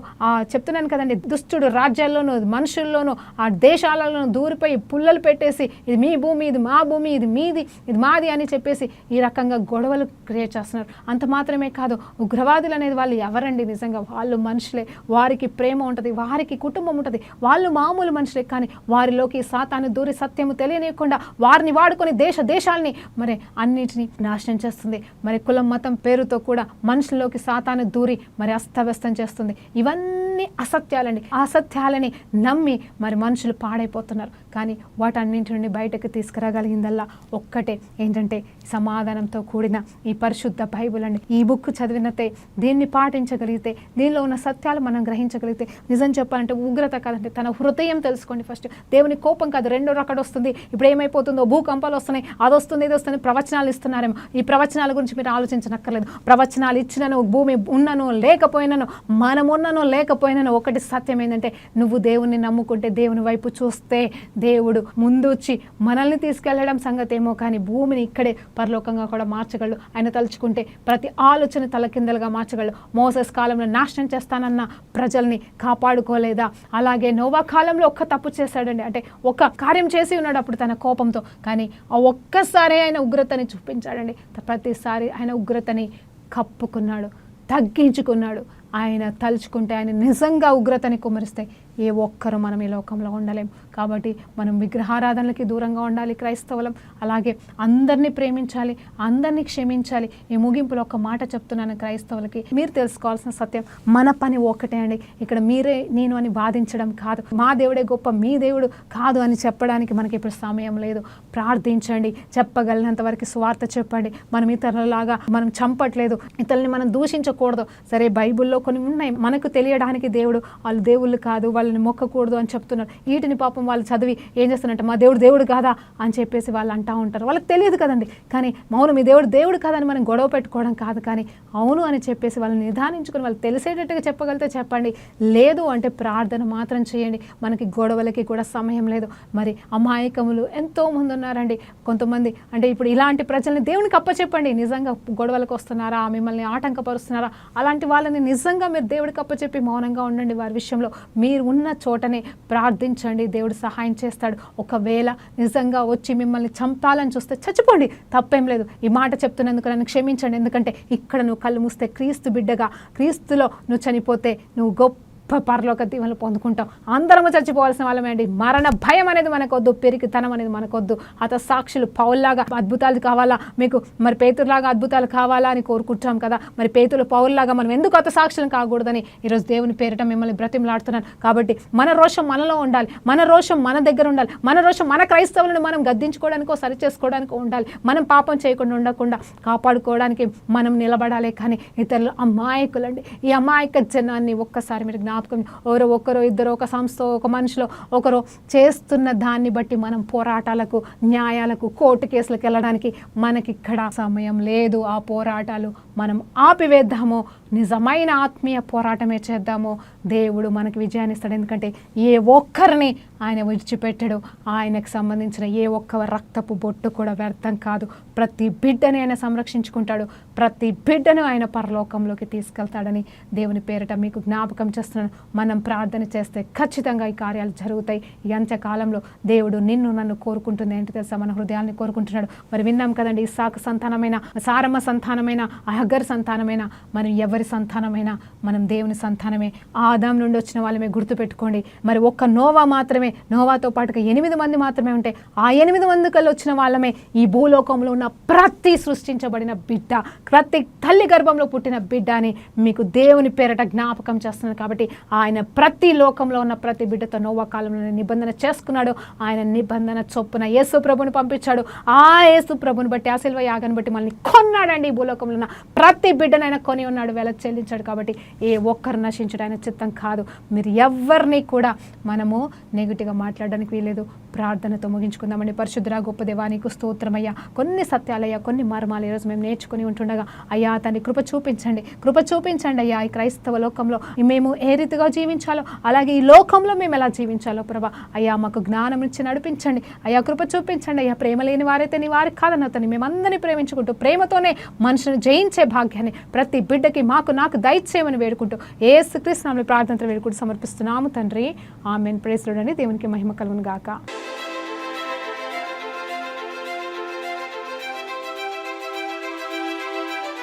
చెప్తున్నాను కదండి, దుష్టుడు రాజ్యాల్లోనూ మనుషుల్లోనూ ఆ దేశాలలోనూ దూరిపోయి పుల్లలు పెట్టేసి ఇది మీ భూమి, ఇది మా భూమి, ఇది మీది, ఇది మాది అని చెప్పేసి ఈ రకంగా గొడవలు క్రియేట్ చేస్తున్నారు. అంత మాత్రమే కాదు, ఉగ్రవాదులు అనేది వాళ్ళు ఎవరండి? నిజంగా వాళ్ళు మనుషులే, వారికి ప్రేమ ఉంటుంది, వారికి కుటుంబం ఉంటుంది, వాళ్ళు మామూలు మనుషులే. కానీ వారిలోకి సాతాను దూరి సత్యము తెలియనియకుండా వారిని వాడుకొని దేశాలని మరి అన్నిటినీ నాశనం చేస్తుంది. మరి కులం మతం పేరుతో కూడా మనుషుల్లోకి సాతాను దూరి మరి అస్తవ్యస్తం చేస్తుంది. ఇవన్నీ అసత్యాలండి. ఆ అసత్యాలని నమ్మి మరి మనుషులు పాడైపోతున్నారు. కానీ వాటన్నింటి నుండి బయటకు తీసుకురాగలిగిందల్లా ఒక్కటే, ఏంటంటే సమాధానంతో కూడిన ఈ పరిశుద్ధ బైబుల్ అండి. ఈ బుక్ చదివినతే, దీన్ని పాటించగలిగితే, దీనిలో ఉన్న సత్యాలు మనం గ్రహించగలిగితే, నిజం చెప్పాలంటే ఉగ్రత కాదంటే తన హృదయం తెలుసుకోండి. ఫస్ట్ దేవుని కోపం కాదు, రెండో రకడ వస్తుంది. ఇప్పుడు ఏమైపోతుందో, భూకంపాలు వస్తున్నాయి, అది వస్తుంది, ఇది వస్తుంది, ప్రవచనాలు ఇస్తున్నారేమో. ఈ ప్రవచనాల గురించి మీరు ఆలోచించనక్కర్లేదు. ప్రవచనాలు ఇచ్చినను, భూమి ఉన్నను లేకపోయినను, మనమున్నను లేకపోయినను, ఒకటి సత్యం ఏంటంటే నువ్వు దేవుని నమ్ముకుంటే, దేవుని వైపు చూస్తే దేవుడు ముందు వచ్చి మనల్ని తీసుకెళ్లడం సంగతి ఏమో, కానీ భూమిని ఇక్కడే పరలోకంగా కూడా మార్చగలడు. ఆయన తలుచుకుంటే ప్రతి ఆలోచన తలకిందలుగా మార్చగలడు. మోసెస్ కాలంలో నాశనం చేస్తానన్న ప్రజల్ని కాపాడుకోలేదా? అలాగే నోవా కాలంలో ఒక్క తప్పు చేశాడండి, అంటే ఒక కార్యం చేసి ఉన్నాడు అప్పుడు తన కోపంతో, కానీ ఆ ఒక్కసారి ఆయన ఉగ్రతని చూపించాడండి. ప్రతిసారి ఆయన ఉగ్రతని కప్పుకున్నాడు, తగ్గించుకున్నాడు. ఆయన తలుచుకుంటే, ఆయన నిజంగా ఉగ్రతని కుమరిస్తే ఏ ఒక్కరు మనం ఈ లోకంలో ఉండలేం. కాబట్టి మనం విగ్రహారాధనలకి దూరంగా ఉండాలి క్రైస్తవులం. అలాగే అందరినీ ప్రేమించాలి, అందరినీ క్షమించాలి. ఈ ముగింపులో ఒక మాట చెప్తున్నాను క్రైస్తవులకి, మీరు తెలుసుకోవాల్సిన సత్యం మన పని ఒక్కటే అండి. ఇక్కడ మీరే నేను అని వాదించడం కాదు, మా దేవుడే గొప్ప, మీ దేవుడు కాదు అని చెప్పడానికి మనకి ఇప్పుడు సమయం లేదు. ప్రార్థించండి, చెప్పగలిగినంత వరకు స్వార్థ చెప్పండి. మనం ఇతరులలాగా మనం చంపట్లేదు, ఇతరులని మనం దూషించకూడదు. సరే, బైబిల్లో కొన్ని ఉన్నాయి మనకు తెలియడానికి, దేవుడు వాళ్ళు దేవుళ్ళు కాదు, వాళ్ళని మొక్కకూడదు అని చెప్తున్నారు. వీటిని పాపం వాళ్ళు చదివి ఏం చేస్తారంటే మా దేవుడు కాదా అని చెప్పేసి వాళ్ళు అంటూ ఉంటారు. వాళ్ళకి తెలియదు కదండి. కానీ అవును మీ దేవుడు కాదని మనం గొడవ పెట్టుకోవడం కాదు, కానీ అవును అని చెప్పేసి వాళ్ళని నిదానించుకొని వాళ్ళు తెలిసేటట్టుగా చెప్పగలిగితే చెప్పండి, లేదు అంటే ప్రార్థన మాత్రం చేయండి. మనకి గొడవలకి కూడా సమయం లేదు. మరి అమాయకములు ఎంతోమంది ఉన్నారండి. కొంతమంది అంటే ఇప్పుడు ఇలాంటి ప్రజల్ని దేవునికి అప్పచెప్పండి. నిజంగా గొడవలకు వస్తున్నారా, మిమ్మల్ని ఆటంకపరుస్తున్నారా, అలాంటి వాళ్ళని నిజంగా మీరు దేవుడికి అప్పచెప్పి మౌనంగా ఉండండి. వారి విషయంలో మీరు ఉన్న చోటనే ప్రార్థించండి, దేవుడు సహాయం చేస్తాడు. ఒకవేళ నిజంగా వచ్చి మిమ్మల్ని చంపాలని చూస్తే చచ్చిపోండి, తప్పేం లేదు. ఈ మాట చెప్తున్నందుకు నన్ను క్షమించండి. ఎందుకంటే ఇక్కడ నువ్వు కళ్ళు మూస్తే క్రీస్తు బిడ్డగా, క్రీస్తులో నువ్వు చనిపోతే నువ్వు గొప్ప పరలోక దీవెనలు పొందుకుంటాం. అందరము చచ్చిపోవాల్సిన వాళ్ళమే అండి. మరణ భయం అనేది మనకొద్దు, పెరిగితనం అనేది మనకొద్దు. అత సాక్షులు పౌల్లాగా అద్భుతాలు కావాలా మీకు, మరి పేతురులాగా అద్భుతాలు కావాలా అని కోరుకుంటాం కదా. మరి పేతురు పౌల్లాగా మనం ఎందుకు అత సాక్షులు కాకూడదని ఈరోజు దేవుని పేరిట మిమ్మల్ని బ్రతిమలాడుతున్నాను. కాబట్టి మన రోషం మనలో ఉండాలి, మన రోషం మన దగ్గర ఉండాలి, మన రోషం మన క్రైస్తవులను మనం గద్దించుకోవడానికో సరి చేసుకోవడానికో ఉండాలి. మనం పాపం చేయకుండా ఉండకుండా కాపాడుకోవడానికి మనం నిలబడాలి. కానీ ఇతరులు అమాయకులండి. ఈ అమాయక జనాన్ని ఒక్కసారి మీరు జ్ఞాపకం, ఎవరో ఒకరో ఇద్దరు, ఒక సంస్థ, ఒక మనుషులు ఒకరు చేస్తున్న దాన్ని బట్టి మనం పోరాటాలకు, న్యాయాలకు, కోర్టు కేసులకు వెళ్ళడానికి మనకిక్కడ సమయం లేదు. ఆ పోరాటాలు మనం ఆపివేద్దాము, నిజమైన ఆత్మీయ పోరాటమే చేద్దాము. దేవుడు మనకి విజయాన్ని ఇస్తాడు. ఎందుకంటే ఏ ఒక్కరిని ఆయన విడిచిపెట్టడు. ఆయనకు సంబంధించిన ఏ ఒక్క రక్తపు బొట్టు కూడా వ్యర్థం కాదు. ప్రతి బిడ్డని ఆయన సంరక్షించుకుంటాడు, ప్రతి బిడ్డను ఆయన పరలోకంలోకి తీసుకెళ్తాడని దేవుని పేరిట మీకు జ్ఞాపకం చేస్తున్నాను. మనం ప్రార్థన చేస్తే ఖచ్చితంగా ఈ కార్యాలు జరుగుతాయి. ఈ అంత్యకాలంలో దేవుడు నిన్ను నన్ను కోరుకుంటుంది. ఏంటి తెలుసా? మన హృదయాన్ని కోరుకుంటున్నాడు. మరి విన్నాం కదండి, ఇస్సాకు సంతానమైన, సారమ్మ సంతానమైన, హగ్గర్ సంతానమైన, మనం ఎవరి సంతానమైనా మనం దేవుని సంతానమే. ఆదాం నుండి వచ్చిన వాళ్ళమే, గుర్తుపెట్టుకోండి. మరి ఒక్క నోవా మాత్రమే, నోవాతో పాటుగా 8 మంది మాత్రమే ఉంటే ఆ 8 మంది కల్లా వచ్చిన వాళ్ళమే ఈ భూలోకంలో ఉన్న ప్రతి సృష్టించబడిన బిడ్డ, ప్రతి తల్లి గర్భంలో పుట్టిన బిడ్డ అని మీకు దేవుని పేరట జ్ఞాపకం చేస్తున్నారు. కాబట్టి ఆయన ప్రతి లోకంలో ఉన్న ప్రతి బిడ్డతో నోవా కాలంలో నిబంధన చేసుకున్నాడు. ఆయన నిబంధన చొప్పున యేసు ప్రభుని పంపించాడు. ఆ యేసు ప్రభుని బట్టి, ఆ శిల్వ యాగాన్ని బట్టి మనల్ని కొన్నాడండి. ఈ భూలోకంలో ఉన్న ప్రతి బిడ్డను ఆయన కొని ఉన్నాడు, వెల చెల్లించాడు. కాబట్టి ఏ ఒక్కరు నశించడం ఆయన చిత్తం కాదు. మీరు ఎవరిని కూడా మనము నెగిటివ్గా మాట్లాడడానికి వీలేదు. ప్రార్థనతో ముగించుకుందామండి. పరిశుద్ధుడా గొప్ప దేవా, నీకు స్తోత్రమయ్యా. కొన్ని సత్యాలయ్యా, కొన్ని మర్మాలు ఈరోజు మేము నేర్చుకుని ఉంటుండగా అయ్యా తండ్రి కృప చూపించండి అయ్యా. ఈ క్రైస్తవ లోకంలో మేము ఏ రీతిగా జీవించాలో, అలాగే ఈ లోకంలో మేము ఎలా జీవించాలో ప్రభా అయ్యా మాకు జ్ఞానం ఇచ్చి నడిపించండి అయ్యా. కృప చూపించండి అయ్యా. ప్రేమ లేని వారైతే నీ వారికి కాదన్నతని మేమందరినీ ప్రేమించుకుంటూ ప్రేమతోనే మనుషులను జయించే భాగ్యాన్ని ప్రతి బిడ్డకి నాకు దయచేయమని వేడుకుంటూ యేసుక్రీస్తు నామములో ప్రార్థనతో వేడుకుంటూ సమర్పిస్తున్నాము తండ్రి. ఆమేన్. Praise Lord. దేవునికి మహిమ కలుగును గాక.